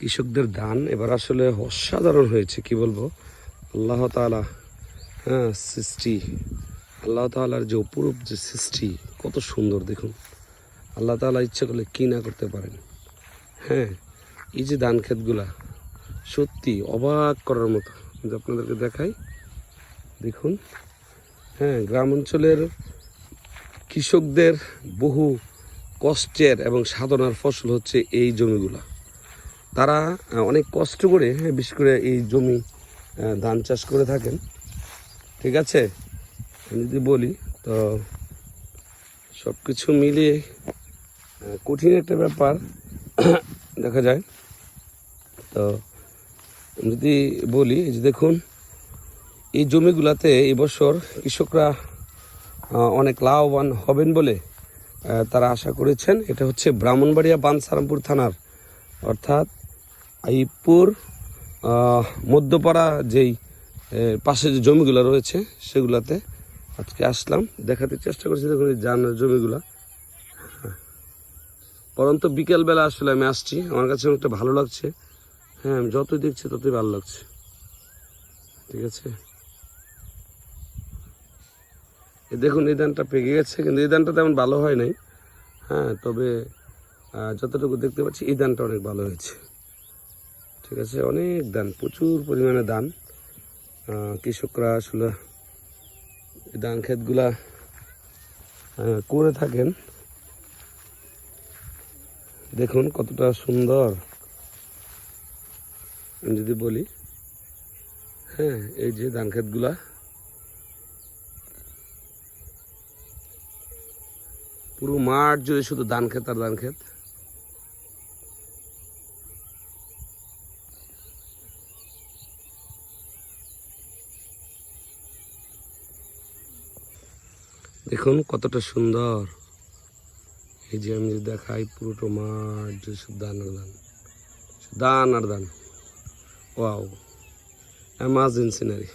কৃষকদের দান এবার আসলে অসাধারণ হয়েছে, কি বলবো। আল্লাহ তাআলা সৃষ্টি, আল্লাহ তাআলার যে অপরূপ যে সৃষ্টি, কত সুন্দর দেখুন। আল্লাহ তাআলা ইচ্ছা করলে কি না করতে পারেন। এই যে ধান ক্ষেতগুলা সত্যি অবাক করার মতো। যে আপনাদেরকে দেখাই, দেখুন। গ্রাম অঞ্চলের কৃষকদের বহু কষ্টের এবং সাধনার ফসল হচ্ছে এই জমিগুলা। তারা অনেক কষ্ট করে, বিশেষ করে এই জমি ধান চাষ করে থাকেন। ঠিক আছে, আমি যদি বলি তো সব কিছু মিলিয়ে কঠিন একটা ব্যাপার দেখা যায়। তো যদি বলি, যে দেখুন এই জমিগুলাতে এবছর কৃষকরা অনেক লাভবান হবেন বলে তারা আশা করেছেন। এটা হচ্ছে ব্রাহ্মণবাড়িয়া বাঞ্ছারামপুর থানার, অর্থাৎ আইপুর মধ্যপাড়া যেই পাশে যে জমিগুলো রয়েছে সেগুলাতে আজকে আসলাম, দেখাতে চেষ্টা করছি। দেখুন এই জমিগুলা, পরন্ত বিকেলবেলা আসলে আমি আসছি, আমার কাছে অনেকটা ভালো লাগছে। আমি যতই দেখছি ততই ভালো লাগছে। ঠিক আছে, দেখুন এই ধানটা পেকে গেছে, কিন্তু এই ধানটা তেমন ভালো হয় নাই। তবে যতটুকু দেখতে পাচ্ছি এই ধানটা অনেক ভালো হয়েছে। ঠিক আছে, অনেক ধান, প্রচুর পরিমাণে ধান। কৃষকরা আসলে এই ধান ক্ষেতগুলা করে থাকেন। দেখুন কতটা সুন্দর। আমি যদি বলি, এই যে ধান ক্ষেতগুলা, পুরো মাঠ জুড়ে শুধু ধান ক্ষেত আর ধান ক্ষেত। দেখুন কতটা সুন্দর। এই যে আমি যদি দেখাই, পুরোটা মাঠ জুড়ে শুধু ধান আর ধান, ধান আর ধান। Wow, amazing scenery.